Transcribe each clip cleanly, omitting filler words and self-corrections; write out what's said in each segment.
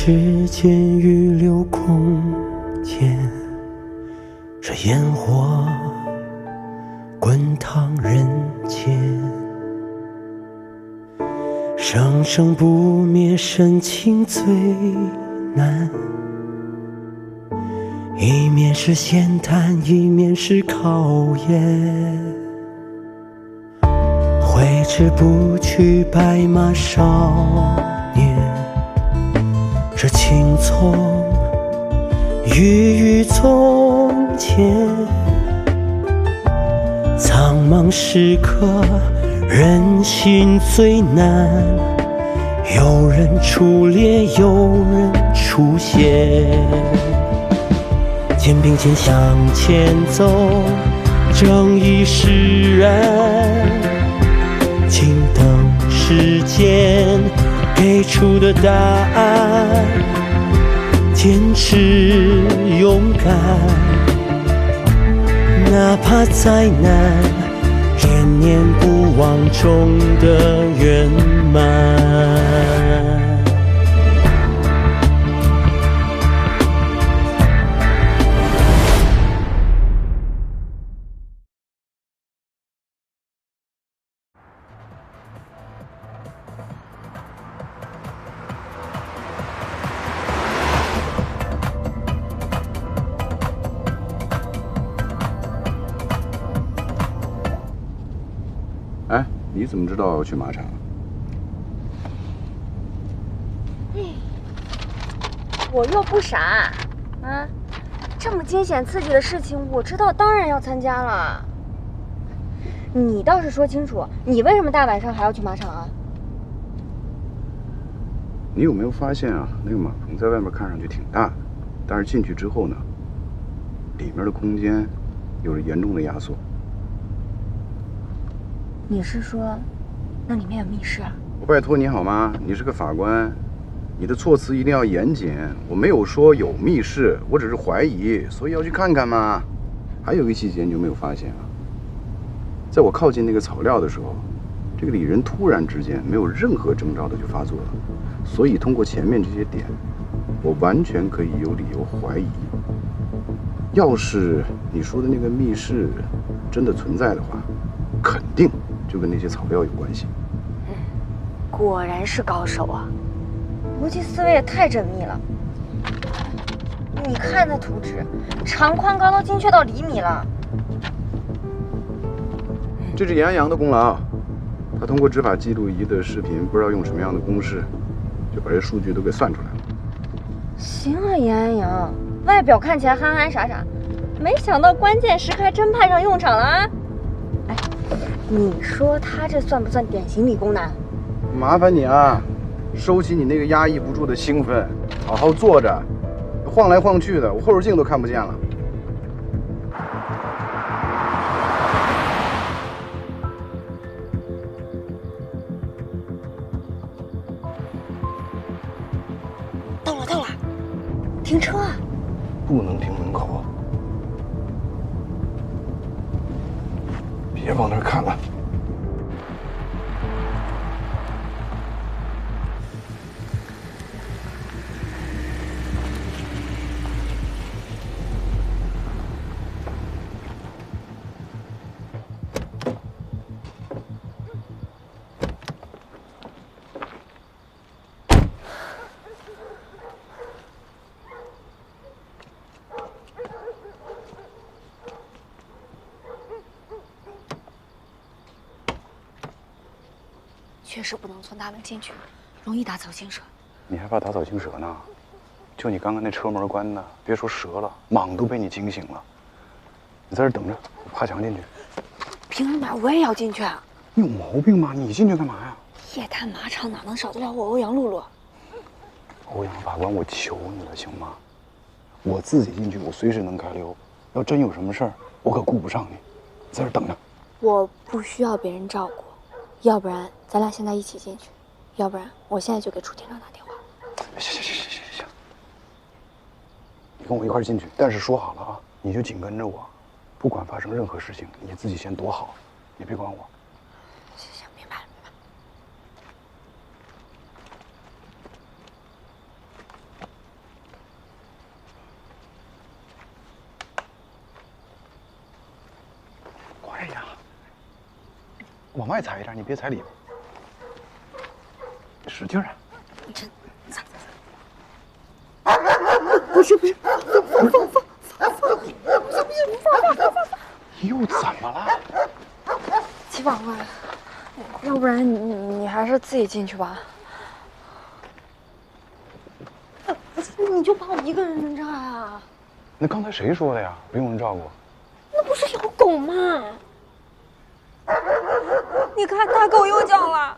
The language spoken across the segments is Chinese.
时间预留空间，这烟火滚烫人间，生生不灭，深情最难。一面是闲谈，一面是考验。挥之不去，白马少年，这青葱郁郁从前。苍茫时刻，人心最难，有人出列，有人出现。肩并肩向前走，正义使然，静等时间给出的答案。坚持勇敢，哪怕再难，念念不忘中的圆满。哎，你怎么知道要去马场？我又不傻，啊，这么惊险刺激的事情，我知道当然要参加了。你倒是说清楚，你为什么大晚上还要去马场啊？你有没有发现啊，那个马棚在外面看上去挺大的，但是进去之后呢，里面的空间有着严重的压缩。你是说，那里面有密室啊？我拜托你好吗？你是个法官，你的措辞一定要严谨。我没有说有密室，我只是怀疑，所以要去看看嘛。还有一个细节你有没有发现啊？在我靠近那个草料的时候，这个李仁突然之间没有任何征兆的就发作了。所以通过前面这些点，我完全可以有理由怀疑，要是你说的那个密室真的存在的话，肯定就跟那些草料有关系。果然是高手啊，逻辑思维也太缜密了。你看那图纸，长宽高都精确到厘米了。这是严阳的功劳，他通过执法记录仪的视频，不知道用什么样的公式，就把这数据都给算出来了。行啊，严安阳，外表看起来憨憨傻傻，没想到关键时刻还真派上用场了啊！哎，你说他这算不算典型理工男？麻烦你啊，收起你那个压抑不住的兴奋，好好坐着，晃来晃去的，我后视镜都看不见了。到了，停车啊！不能停门口，别往那儿看了。确实不能从大门进去，容易打草惊蛇。你还怕打草惊蛇呢？就你刚刚那车门关的，别说蛇了，蟒都被你惊醒了。你在这等着，我爬墙进去。凭什么我也要进去啊？你有毛病吗？你进去干嘛呀？夜探马场哪能少得了我欧阳露露？欧阳法官，我求你了，行吗？我自己进去，我随时能开溜。要真有什么事儿，我可顾不上你。在这等着。我不需要别人照顾，要不然咱俩现在一起进去，要不然我现在就给楚天亮打电话。行，你跟我一块儿进去，但是说好了啊，你就紧跟着我，不管发生任何事情，你自己先躲好，你别管我。行，明白了。往外踩一点，你别踩里边。使劲啊！你这踩！不是，又怎么了？齐法官，要不然你还是自己进去吧。你就怕我一个人能炸啊？那刚才谁说的呀？不用人照顾。那不是有狗吗？你看大狗又叫了，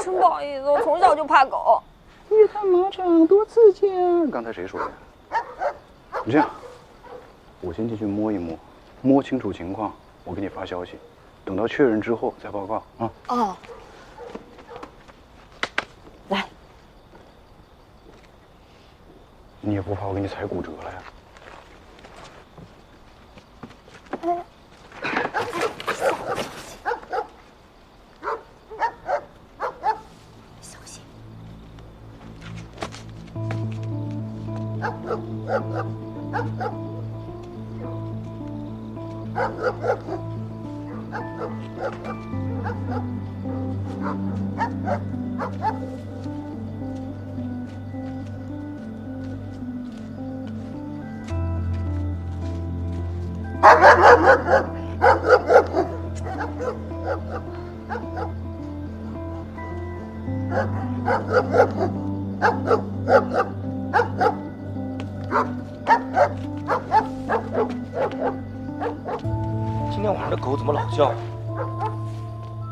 真不好意思，我从小就怕狗。你看马场多刺激啊！刚才谁说的呀？你这样，我先进去摸一摸，摸清楚情况，我给你发消息，等到确认之后再报告啊。哦。来。你也不怕我给你踩骨折了呀？小心！今天晚上这狗怎么老叫？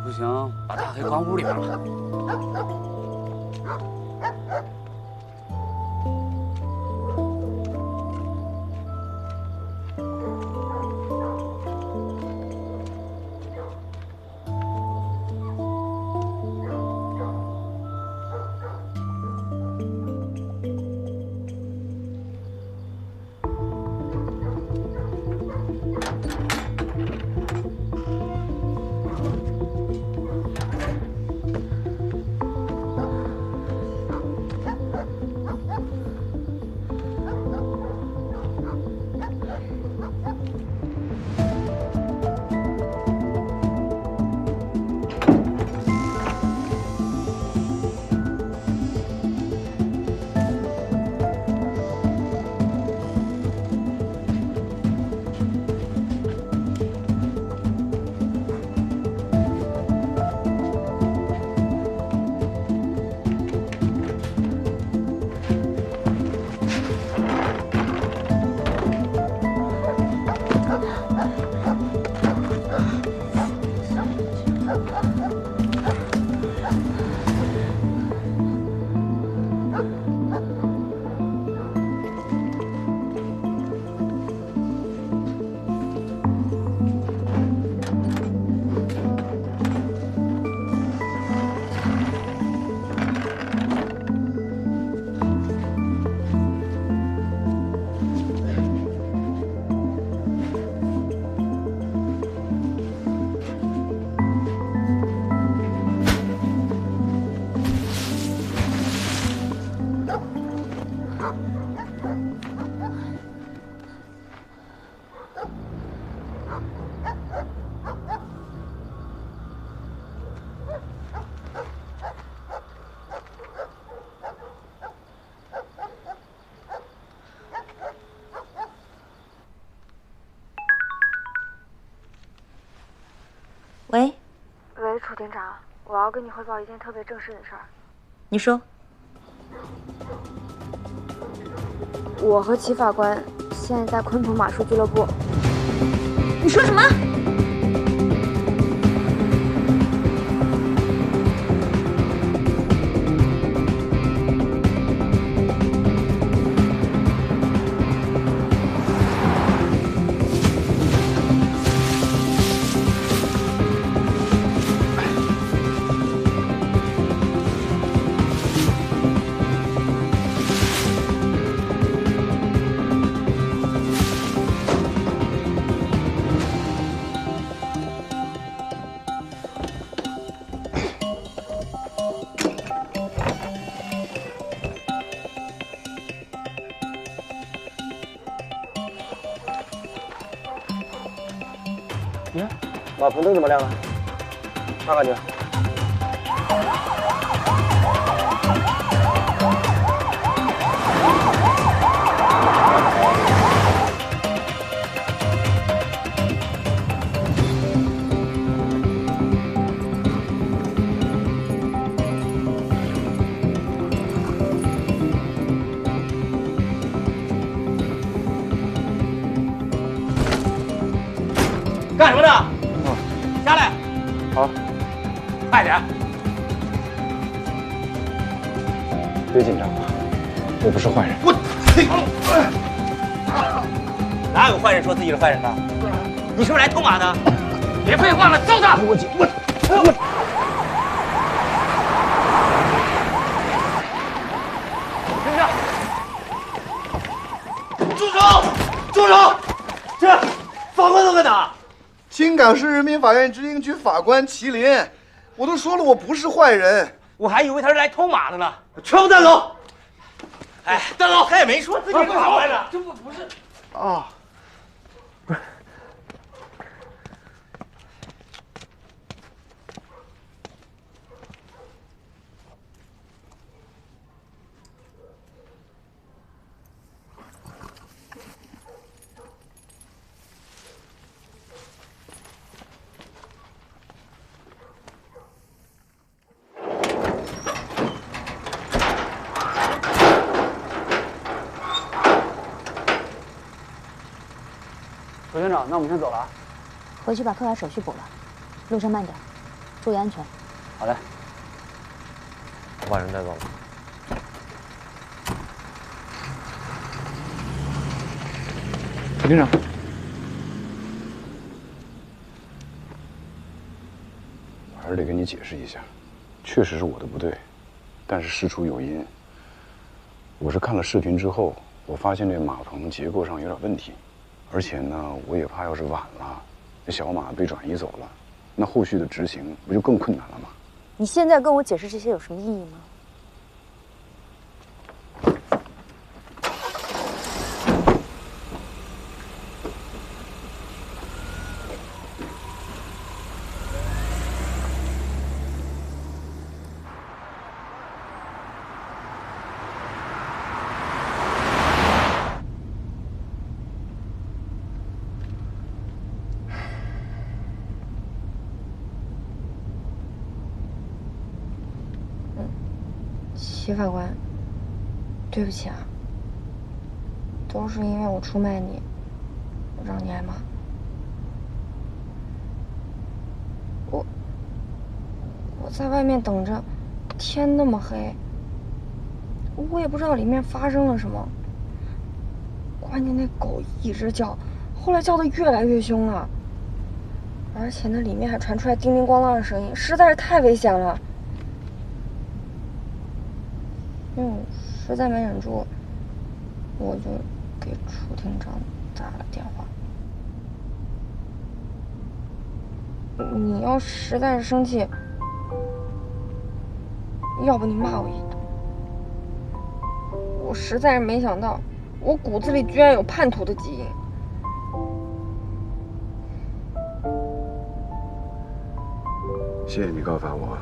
不行，把大黑关屋里边了。喂，喂，楚厅长，我要跟你汇报一件特别正式的事儿。你说。我和齐法官现在在昆鹏马术俱乐部。你说什么？马棚灯怎么亮了？看看去。干什么呢？下来。好，快点。别紧张，我不是坏人。哪有坏人说自己是坏人的？你是不是来偷马的？别废话了，揍他！我。住手！住手！这法官都在哪？青冈市人民法院执行局法官麒麟，我都说了我不是坏人，我还以为他是来偷马的呢。全部带走！哎，带走！他也没说自己是法官呢。这不是啊。副院长，那我们先走了啊。回去把扣押手续补了，路上慢点，注意安全。好嘞。我把人带走了。副厅长，我还是得跟你解释一下，确实是我的不对，但是事出有因。我是看了视频之后，我发现这马棚结构上有点问题。而且呢，我也怕要是晚了，那小马被转移走了，那后续的执行不就更困难了吗？你现在跟我解释这些有什么意义吗？齐法官，对不起啊，都是因为我出卖你，让你挨骂。我在外面等着，天那么黑，我也不知道里面发生了什么。关键那狗一直叫，后来叫得越来越凶了，而且那里面还传出来叮叮咣啷的声音，实在是太危险了。实在没忍住，我就给楚厅长打了电话。你要实在是生气，要不你骂我一顿。我实在是没想到，我骨子里居然有叛徒的基因。谢谢你告发我，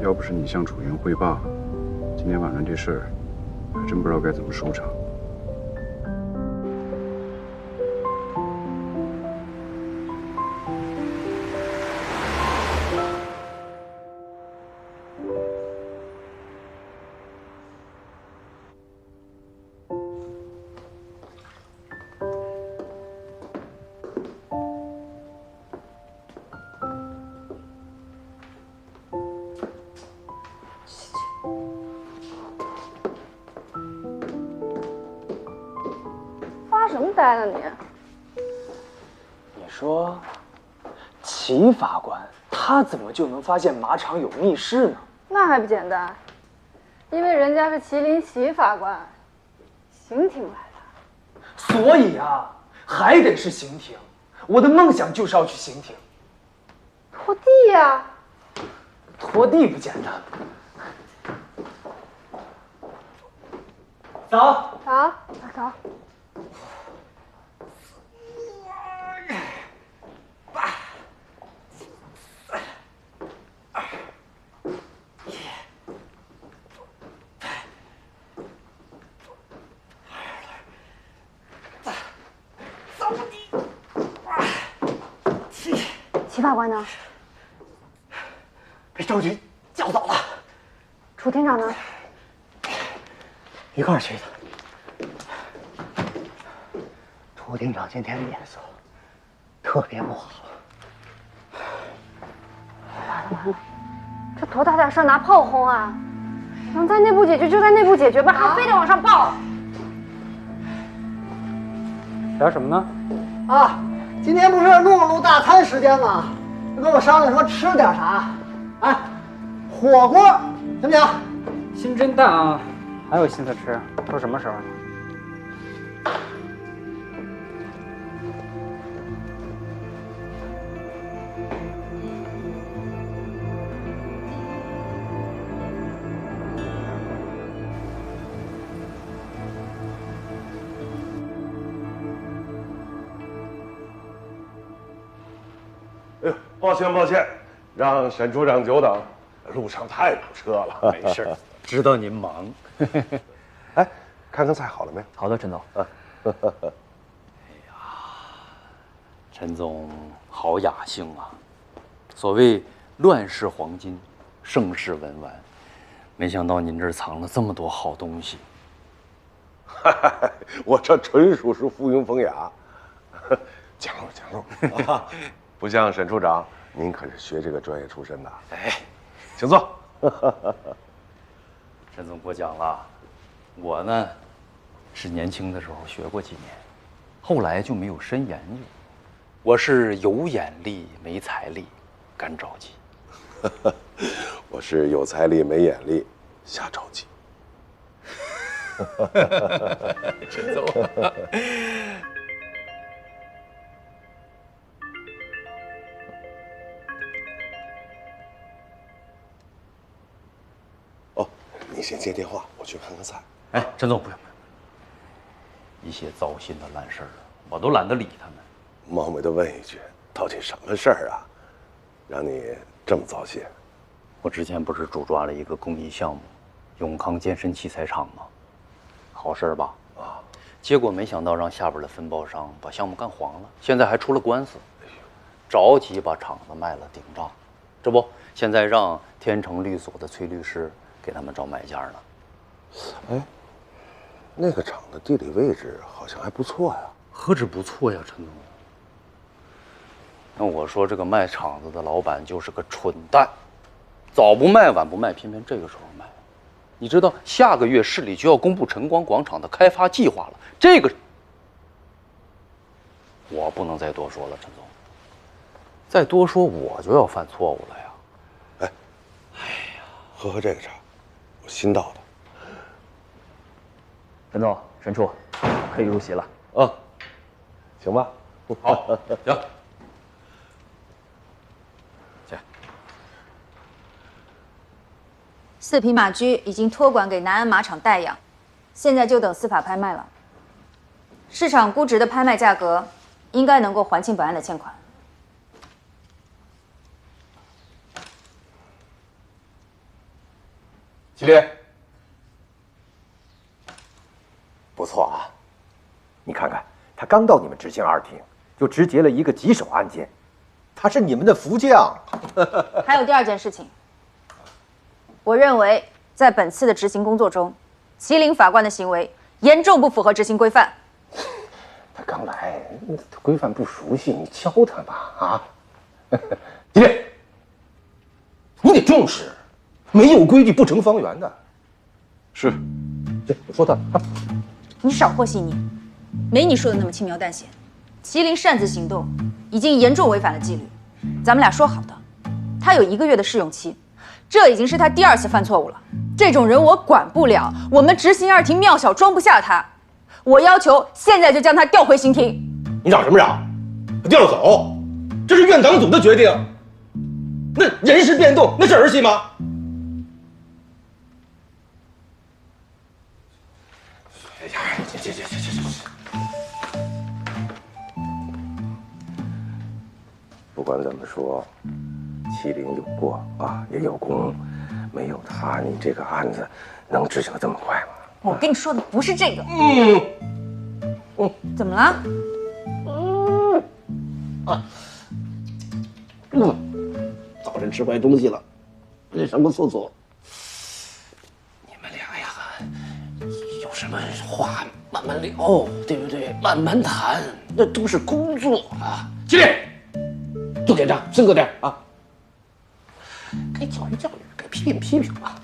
要不是你向楚云汇报，今天晚上这事儿还真不知道该怎么收场。发什么呆呢你？你说，齐法官他怎么就能发现马场有密室呢？那还不简单，因为人家是麒麟齐法官，刑庭来的。所以啊，还得是刑庭。我的梦想就是要去刑庭。拖地呀！拖地不简单。走。走，走。齐法官呢？被周局叫走了。楚厅长呢？一块儿去的。楚厅长今天脸色特别不好。完了完了，这多大点事儿拿炮轰啊！能在内部解决就在内部解决吧，还非得往上报。聊什么呢？啊，今天不是露大餐时间吗？就跟我商量说吃点啥？哎，火锅行不行？心真大啊！还有心思吃？都什么时候了？哎呦，抱歉，让沈处长久等，路上太堵车了。没事，知道您忙。哎，看看菜好了没？好的，陈总。啊，哎呀，陈总好雅兴啊！所谓乱世黄金，盛世文玩，没想到您这儿藏了这么多好东西。我这纯属是附庸风雅，讲路。啊不像沈处长，您可是学这个专业出身的。哎，请坐。陈总过奖了。我呢，是年轻的时候学过几年，后来就没有深研究。我是有眼力没财力，干着急。我是有财力没眼力，瞎着急。陈总。哦，你先接电话，我去看看菜。哎，陈总不用，一些糟心的烂事儿，我都懒得理他们。冒昧的问一句，到底什么事儿啊，让你这么糟心？我之前不是主抓了一个公益项目，永康健身器材厂吗？好事儿吧？啊，结果没想到让下边的分包商把项目干黄了，现在还出了官司，着急把厂子卖了顶账。这不，现在让天成律所的崔律师给他们找买家呢。哎，那个厂的地理位置好像还不错呀。何止不错呀，陈总。那我说这个卖厂子的老板就是个蠢蛋，早不卖晚不卖，偏偏这个时候卖。你知道下个月市里就要公布晨光广场的开发计划了，这个我不能再多说了，陈总。再多说我就要犯错误了呀。哎呀，喝这个茶，我新倒的。陈总，沈处，可以入席了。啊，行吧。好，行。4匹马驹已经托管给南安马场代养，现在就等司法拍卖了。市场估值的拍卖价格应该能够还清本案的欠款。祁连，不错啊！你看看，他刚到你们执行二庭，就直结了一个棘手案件，他是你们的福将。还有第二件事情，我认为在本次的执行工作中，麒麟法官的行为严重不符合执行规范。他刚来，规范不熟悉，你教他吧啊！祁连，你得重视。没有规矩不成方圆的。是，这我说他。你少和稀泥，没你说的那么轻描淡写。麒麟擅自行动，已经严重违反了纪律。咱们俩说好的，他有1个月的试用期，这已经是他第2次犯错误了。这种人我管不了，我们执行二庭庙小装不下他。我要求现在就将他调回刑庭。你嚷什么嚷？调走？这是院党组的决定。那人事变动，那是儿戏吗？哎呀，这。不管怎么说，麒麟有过啊，也有功，没有他，你这个案子能执行得这么快吗？我跟你说的不是这个。怎么了？早晨吃坏东西了，这上个厕所。你们俩呀，有什么话慢慢聊，对不对？慢慢谈，那都是工作啊。起立，做检查，深刻点啊。该教育教育，该批评批评啊。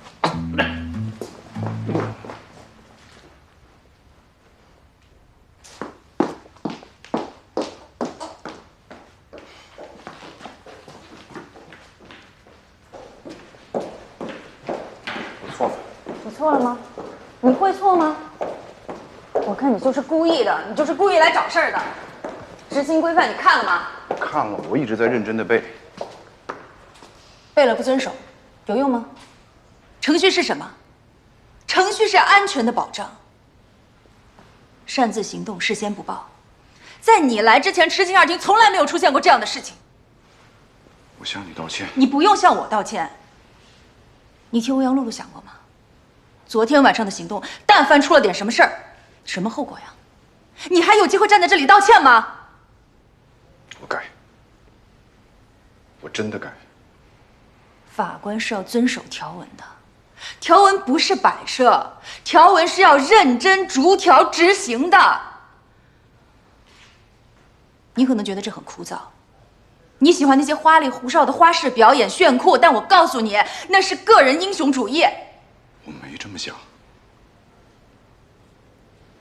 我错了吗？你会错吗？我看你就是故意的，你就是故意来找事儿的。执行规范你看了吗？看了，我一直在认真的背。背了不遵守，有用吗？程序是什么？程序是安全的保障。擅自行动，事先不报，在你来之前，池沁2厅从来没有出现过这样的事情。我向你道歉。你不用向我道歉。你替欧阳露露想过吗？昨天晚上的行动，但凡出了点什么事儿，什么后果呀？你还有机会站在这里道歉吗？我改，我真的改。法官是要遵守条文的，条文不是摆设，条文是要认真逐条执行的。你可能觉得这很枯燥，你喜欢那些花里胡哨的花式表演炫酷，但我告诉你，那是个人英雄主义。我没这么想。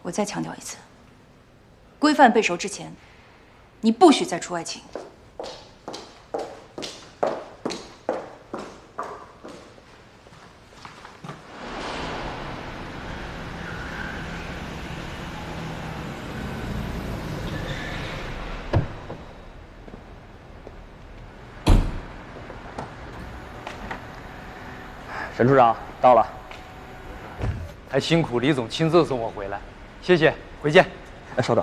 我再强调一次，规范背熟之前，你不许再出外勤。沈处长到了，还辛苦李总亲自送我回来，谢谢，回见。哎，稍等。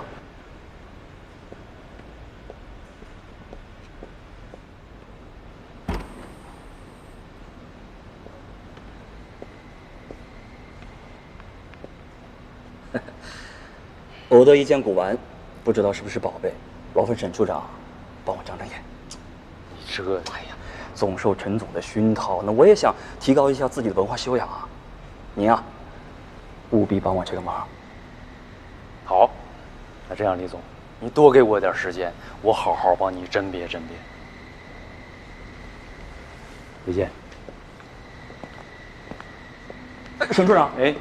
偶得一见古玩，不知道是不是宝贝，劳烦沈处长帮我长长眼。这，哎呀，总受陈总的熏陶，那我也想提高一下自己的文化修养啊。您啊，务必帮我这个忙。好，那这样，李总，你多给我点时间，我好好帮你甄别甄别。回见。沈处长，哎。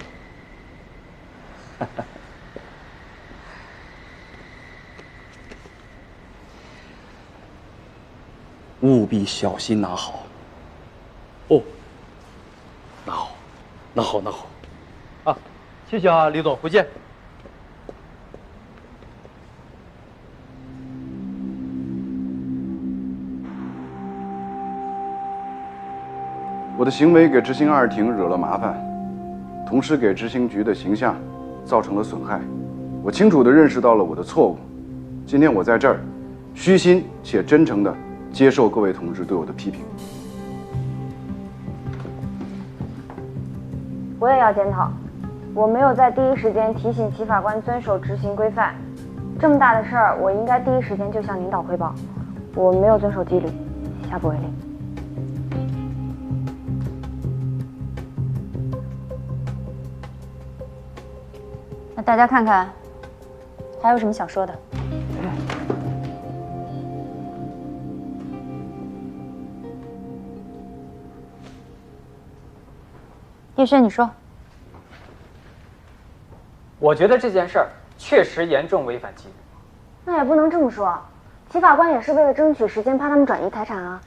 务必小心拿好。哦，拿好，拿好，拿好。啊，谢谢啊，李总，回见。我的行为给执行2厅惹了麻烦，同时给执行局的形象造成了损害。我清楚地认识到了我的错误。今天我在这儿，虚心且真诚地接受各位同志对我的批评。我也要检讨，我没有在第一时间提醒齐法官遵守执行规范。这么大的事儿，我应该第一时间就向领导汇报。我没有遵守纪律，下不为例。那大家看看，还有什么想说的？叶轩，你说。我觉得这件事儿确实严重违反纪律。那也不能这么说，齐法官也是为了争取时间，怕他们转移财产啊。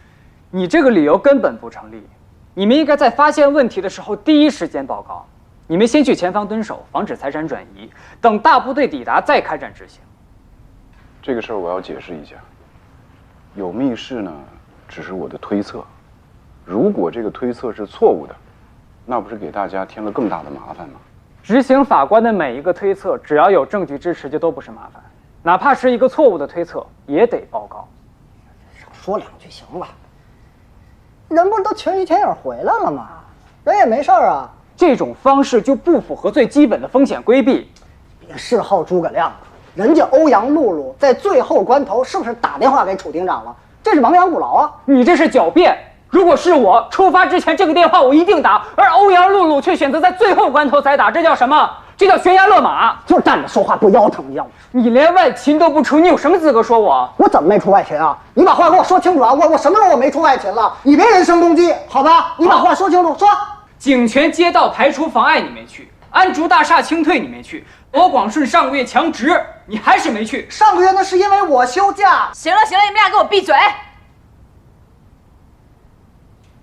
你这个理由根本不成立。你们应该在发现问题的时候第一时间报告。你们先去前方蹲守，防止财产转移，等大部队抵达再开展执行。这个事儿我要解释一下，有密室呢，只是我的推测。如果这个推测是错误的，那不是给大家添了更大的麻烦吗？执行法官的每一个推测，只要有证据支持，就都不是麻烦，哪怕是一个错误的推测，也得报告。少说两句行吧？人不是都前一天也回来了吗？人也没事儿啊。这种方式就不符合最基本的风险规避。别事后诸葛亮了，人家欧阳露露在最后关头是不是打电话给楚厅长了？这是亡羊补牢啊！你这是狡辩。如果是我，出发之前这个电话我一定打，而欧阳露露却选择在最后关头才打，这叫什么？这叫悬崖勒马。就是站着说话不腰疼，你知道吗？你连外勤都不出，你有什么资格说我？我怎么没出外勤啊？你把话给我说清楚啊！我什么时候我没出外勤了？你别人身攻击，好吧？你把话说清楚，说。景泉街道排除妨碍你没去，安竹大厦清退你没去，罗广顺上个月强职你还是没去。上个月那是因为我休假。行了行了，你们俩给我闭嘴！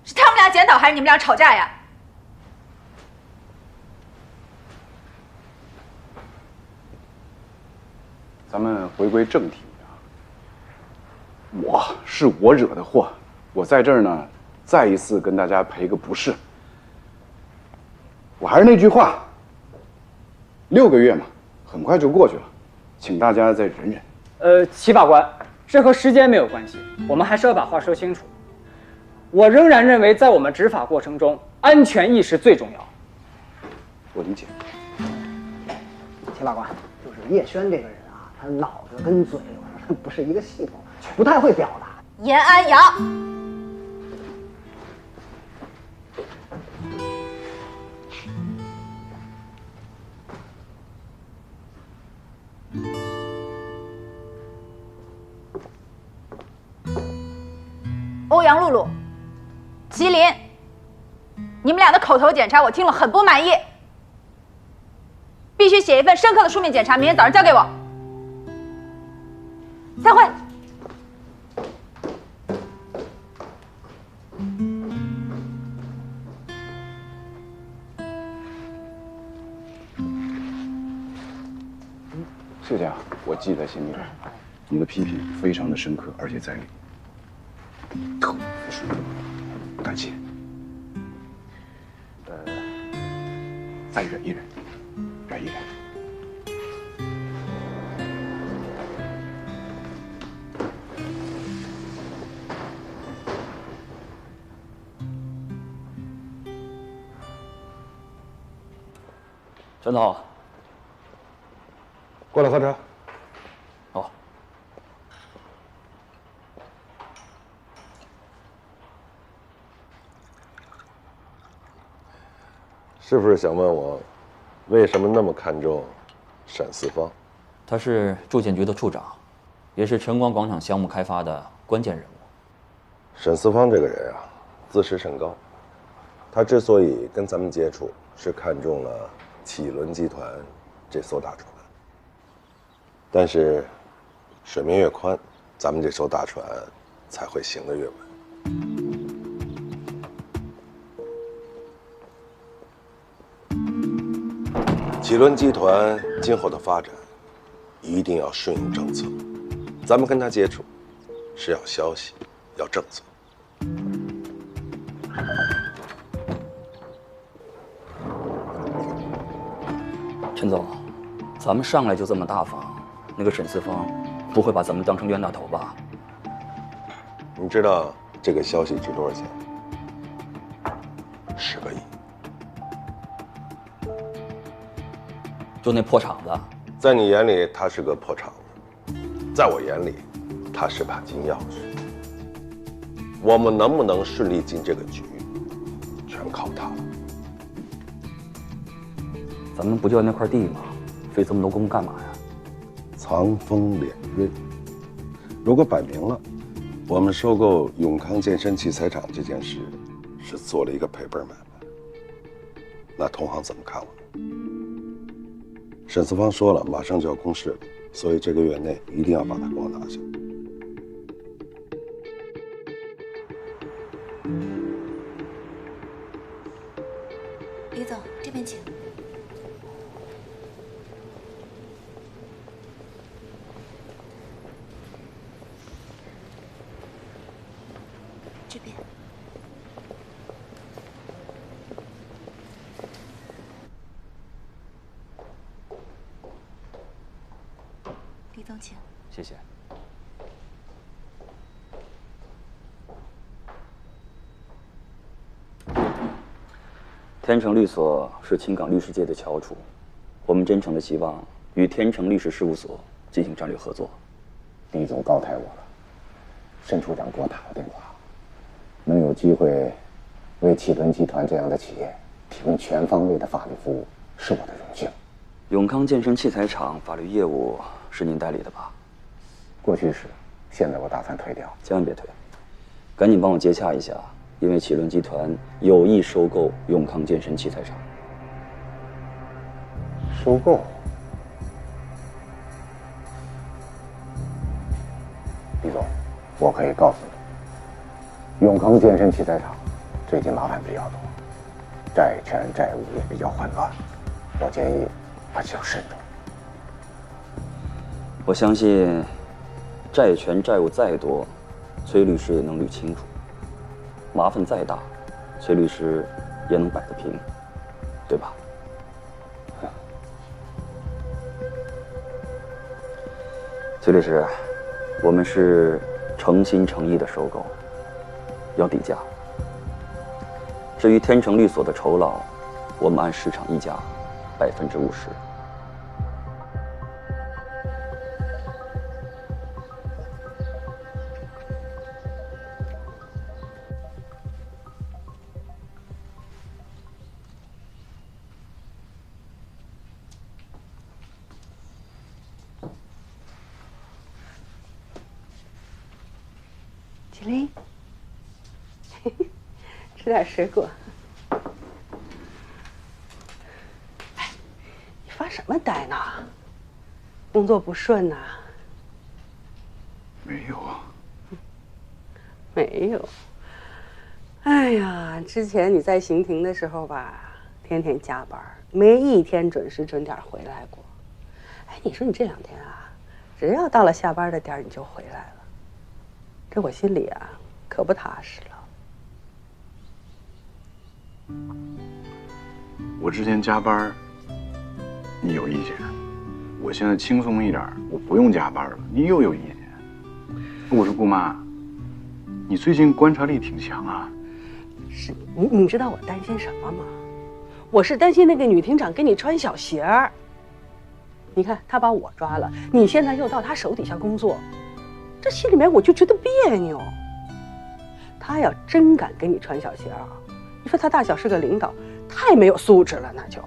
是他们俩检讨还是你们俩吵架呀？咱们回归正题啊，是我惹的祸，我在这儿呢，再一次跟大家赔个不是。我还是那句话，6个月嘛，很快就过去了，请大家再忍忍。齐法官，这和时间没有关系，我们还是要把话说清楚。我仍然认为，在我们执法过程中，安全意识最重要。我理解。齐法官，就是叶轩这个人啊，他脑子跟嘴不是一个系统，不太会表达。严安阳，欧阳露露，麒麟，你们俩的口头检查我听了很不满意，必须写一份深刻的书面检查，明天早上交给我。散会。谢谢啊，我记在心里了。你的批评非常的深刻，而且在理，特别顺利，感谢。再忍一忍，忍一忍。陈总，过来喝茶。好。是不是想问我，为什么那么看重沈四方？他是住建局的处长，也是晨光广场项目开发的关键人物。沈四方这个人啊，自视甚高。他之所以跟咱们接触，是看中了启伦集团这艘大船。但是，水面越宽，咱们这艘大船才会行得越稳。启伦集团今后的发展，一定要顺应政策。咱们跟他接触，是要消息，要政策。陈总，咱们上来就这么大方，那个沈四方不会把咱们当成冤大头吧？你知道这个消息值多少钱？10个亿。就那破厂子，在你眼里它是个破厂子，在我眼里，它是把金钥匙。我们能不能顺利进这个局，全靠它了。咱们不就那块地吗？费这么多功夫干嘛呀？藏锋敛锐。如果摆明了，我们收购永康健身器材厂这件事是做了一个赔本买卖，那同行怎么看我们？沈四方说了，马上就要公示了，所以这个月内一定要把它给我拿下。李总，这边请。这边。李总，请。谢谢。天成律所是青港律师界的翘楚，我们真诚的希望与天成律师事务所进行战略合作。李总高抬我了。申处长给我打过电话，能有机会为启伦集团这样的企业提供全方位的法律服务，是我的荣幸。永康健身器材厂法律业务是您代理的吧？过去是，现在我打算退掉。千万别退，赶紧帮我接洽一下，因为启伦集团有意收购永康健身器材厂。收购？李总，我可以告诉你，永康健身器材厂最近麻烦比较多，债权债务也比较混乱，我建议还是要慎重。我相信，债权债务再多，崔律师也能捋清楚；麻烦再大，崔律师也能摆得平，对吧？崔律师，我们是诚心诚意的收购，要底价。至于天成律所的酬劳，我们按市场溢价50%。启林，吃点水果。哎，你发什么呆呢？工作不顺呐？没有啊。没有。哎呀，之前你在刑庭的时候吧，天天加班，没一天准时准点回来过。哎，你说你这2天啊，只要到了下班的点你就回来了。这我心里啊，可不踏实了。我之前加班，你有意见；我现在轻松一点，我不用加班了，你又有意见。我说姑妈，你最近观察力挺强啊。是你知道我担心什么吗？我是担心那个女庭长给你穿小鞋儿。你看她把我抓了，你现在又到她手底下工作。这心里面我就觉得别扭。他要真敢给你穿小鞋啊，你说他大小是个领导，太没有素质了，那就。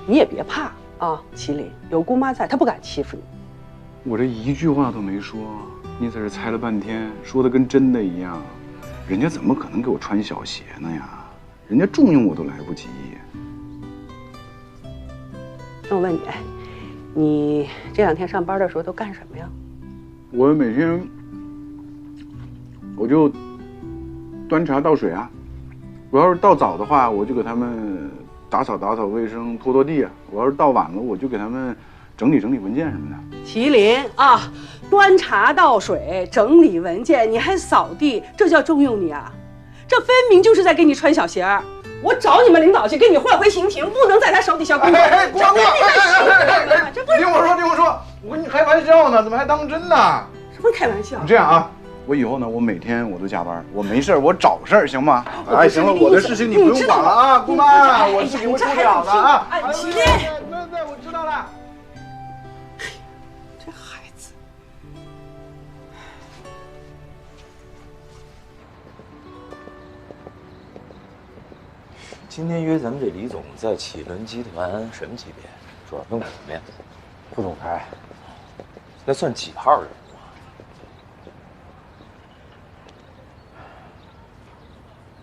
你也别怕啊，麒麟有姑妈在，他不敢欺负你。我这一句话都没说，你在这猜了半天，说的跟真的一样。人家怎么可能给我穿小鞋呢呀？人家重用我都来不及。那我问你，你这2天上班的时候都干什么呀？我每天我就端茶倒水啊，我要是倒早的话，我就给他们打扫卫生、拖拖地啊；我要是倒晚了，我就给他们整理文件什么的。麒麟啊，端茶倒水、整理文件，你还扫地，这叫重用你啊？这分明就是在给你穿小鞋儿。我找你们领导去，给你换回刑庭，不能在他手底下工作。姑妈，听我说，我跟你开玩笑呢，怎么还当真呢？什么开玩笑？你这样啊，我以后呢，我每天我都加班，我没事我找事儿，行吗？哎，行了，我的事情你不用管了啊，姑妈，我事情会处理好的啊。哎，麒麟，对，我知道了。这孩子。今天约咱们这李总在启伦集团什么级别？主要任务什么呀？副总裁。那算几号人物啊？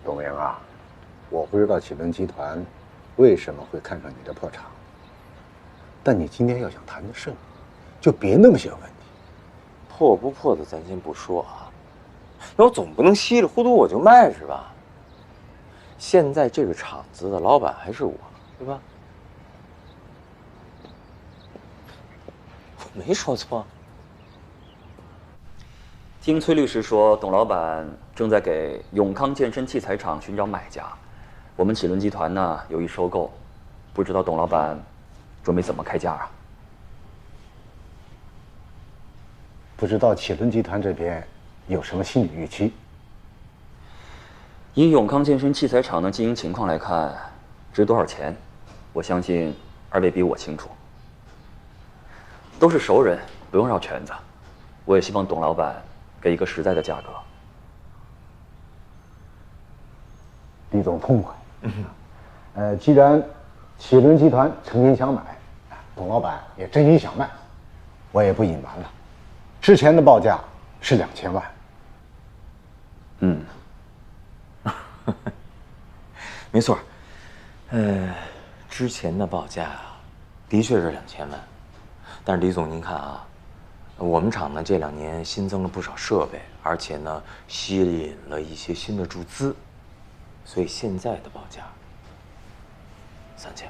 董明啊，我不知道启伦集团为什么会看上你的破厂，但你今天要想谈得顺，就别那么些问题。破不破的咱先不说啊，那我总不能稀里糊涂我就卖是吧？现在这个厂子的老板还是我，对吧？我没说错。听崔律师说，董老板正在给永康健身器材厂寻找买家，我们启伦集团呢有意收购，不知道董老板准备怎么开价啊？不知道启伦集团这边有什么心理预期？以永康健身器材厂的经营情况来看，值多少钱，我相信2位比我清楚。都是熟人，不用绕圈子。我也希望董老板给一个实在的价格。李总痛快。既然启伦集团诚心想买，董老板也真心想卖，我也不隐瞒了，之前的报价是2000万。没错。之前的报价的确是2000万，但是李总您看啊，我们厂呢这2年新增了不少设备，而且呢吸引了一些新的注资，所以现在的报价3000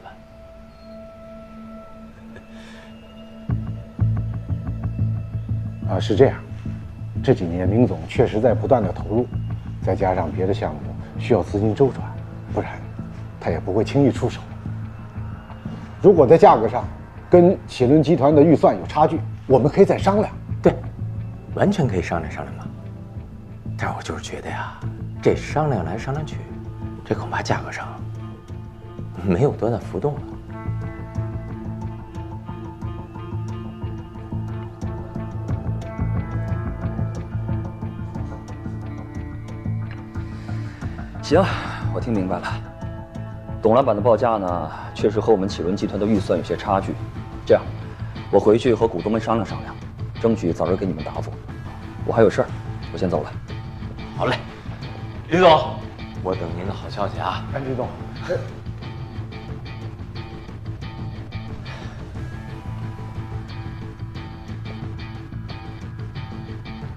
万。是这样，这几年明总确实在不断的投入，再加上别的项目需要资金周转，不然他也不会轻易出手。如果在价格上跟启伦集团的预算有差距，我们可以再商量。对，完全可以商量商量嘛。但是我就是觉得呀，这商量来商量去，这恐怕价格上没有多大浮动了。行，我听明白了。董老板的报价呢，确实和我们启伦集团的预算有些差距。这样，我回去和股东们商量商量，争取早日给你们答复。我还有事儿，我先走了。好嘞，李总，我等您的好消息啊！李总，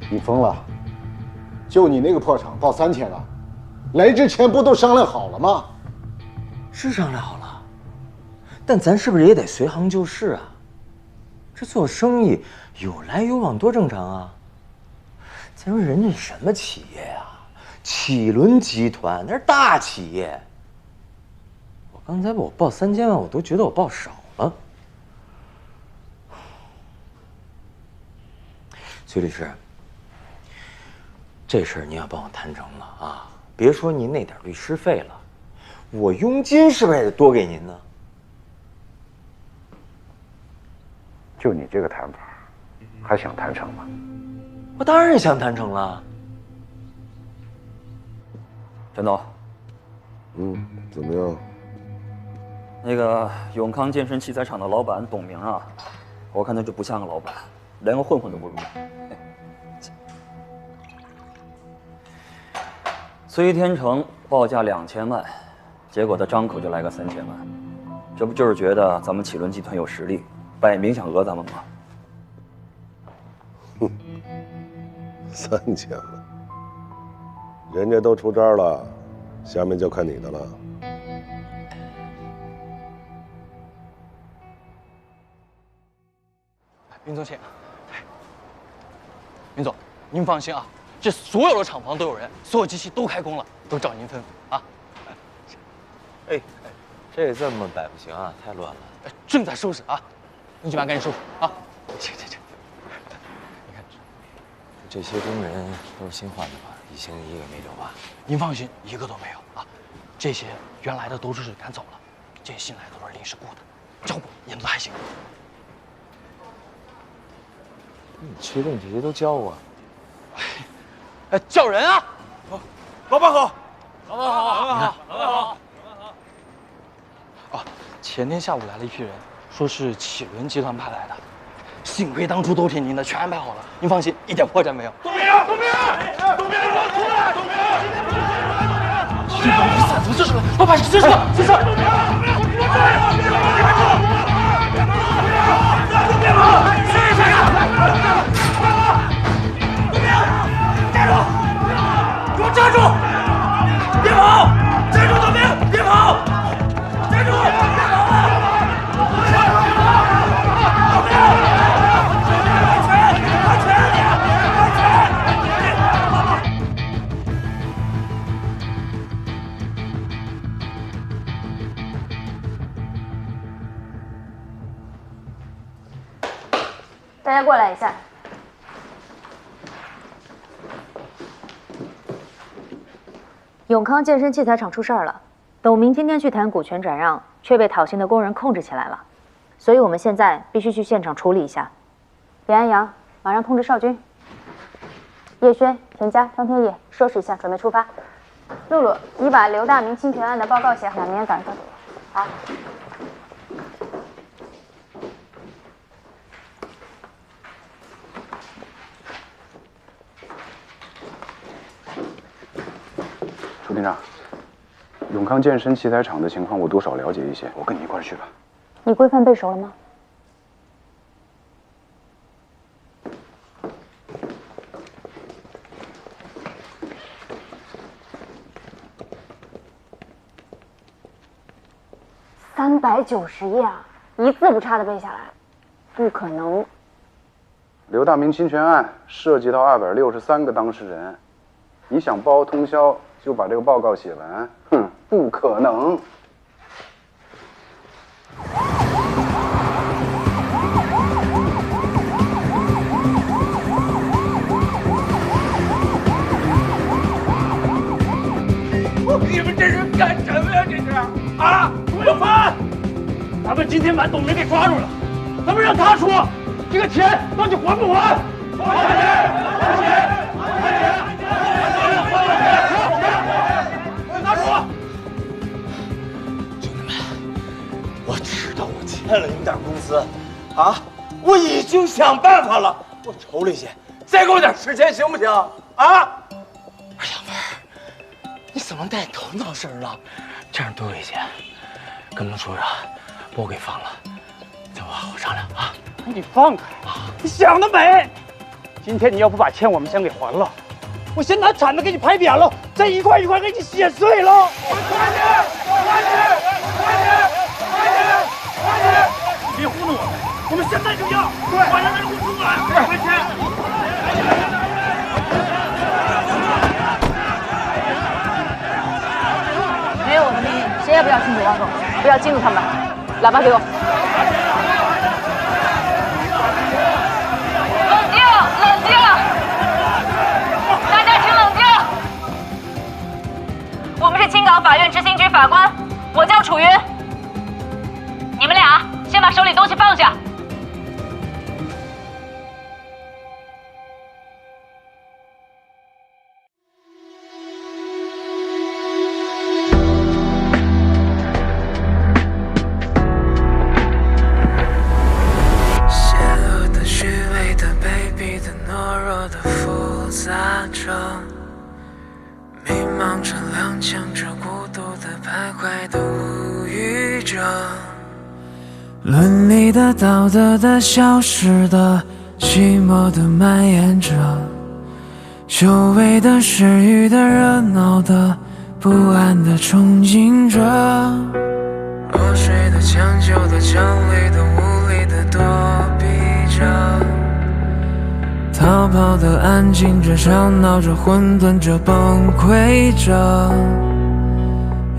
你疯了？就你那个破厂报3000万，来之前不都商量好了吗？是商量好了，但咱是不是也得随行就市啊？这做生意有来有往多正常啊！再说人家什么企业呀？启伦集团那是大企业。我刚才我报3000万，我都觉得我报少了。崔律师，这事儿您要帮我谈成了啊！别说您那点律师费了，我佣金是不是也得多给您呢？就你这个谈法，还想谈成吗？我当然想谈成了。陈总，怎么样？那个永康健身器材厂的老板董明啊，我看他就不像个老板，连个混混都不如。崔天成报价2000万，结果他张口就来个3000万，这不就是觉得咱们启伦集团有实力，摆明想讹咱们吗？3000万，人家都出招了，下面就看你的了。林总，请。林总，您放心啊，这所有的厂房都有人，所有机器都开工了，都照您吩咐啊。哎，这这么摆不行啊，太乱了。正在收拾啊，你去把赶紧收拾啊。这。你看，这些工人都是新换的吧？一星一个没留吧？您放心，一个都没有啊。这些原来的都是赶走了，这些新来的都是临时雇的，招补引子还行。你确定这些都教过？叫人啊！老板好，老板好，老板好，老板好。啊，前天下午来了一批人，说是启伦集团派来的，幸亏当初都听您的，全安排好了。您放心，一点破绽没有。董明，你给我出来！董明，你伞怎么这是？老板，这是。别跑！谁呀？给我站住！别跑！站住，董明！别跑！站住！别跑啊！董明！安全！大家过来一下。永康健身器材厂出事儿了，董明今天去谈股权转让，却被讨薪的工人控制起来了，所以我们现在必须去现场处理一下。李安阳，马上通知少军。叶轩、田佳、张天野，收拾一下，准备出发。露露，你把刘大明侵权案的报告写好，明天早上交给我。好。楚厅长，永康健身器材厂的情况我多少了解一些，我跟你一块儿去吧。你规范背熟了吗？390页啊，一字不差的背下来，不可能。刘大明侵权案涉及到263个当事人，你想包通宵就把这个报告写完？哼，不可能。你们这是干什么呀？这是啊！吴有凡，咱们今天把董明给抓住了，咱们让他说，这个钱到底还不还？还钱！还钱！还钱！拿出！兄弟们，我知道我欠了你们点工资，啊，我已经想办法了，我抽了一些，再给我点时间行不行？啊！小妹儿，你怎么带头闹事了？这样多危险！跟孟处长把我给放了，咱们好好商量啊！你放开！你想得美！今天你要不把欠我们钱给还了，我先拿铲子给你拍扁了，再一块一块给你写碎了！你别糊弄我们，我们现在就要！对，马上让人出来！快钱！没有我的命令，谁也不要进走望洞，不要激怒他们。喇叭给我。冷静，冷静，大家请冷静。我们是青岛法院执行局法官，我叫楚云。你们俩先把手里东西放下。迷茫着踉跄着孤独的徘徊的无语着，伦理的道德的消失的寂寞的蔓延着，久违的失语的热闹的不安的憧憬着，落水的抢救的强烈的无力的躲避着，逃跑的安静着，吵闹着，混沌着，崩溃着，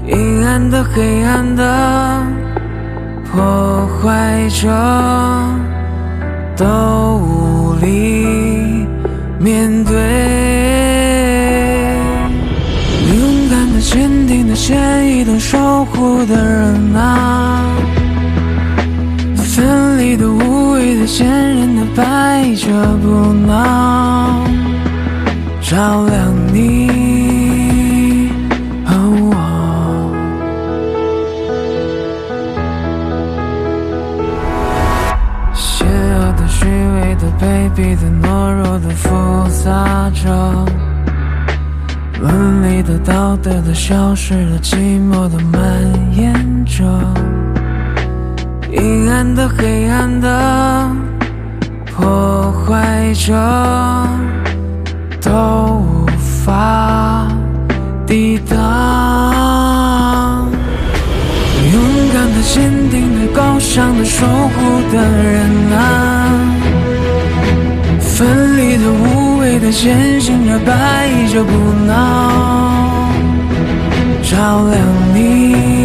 阴暗的黑暗的破坏着，都无力面对。勇敢的、坚定的、坚毅的守护的人啊，分离的、无谓的、坚韧的，摆着不闹，照亮你和我。邪恶的、虚伪的、卑鄙的、懦弱的，复杂着，伦理的、道德的消失了，寂寞的蔓延着，阴暗的、黑暗的破坏着，都无法抵挡。勇敢的、坚定的、高尚的、守护的人啊，分离的、无谓的、坚信着、摆着不闹，照亮你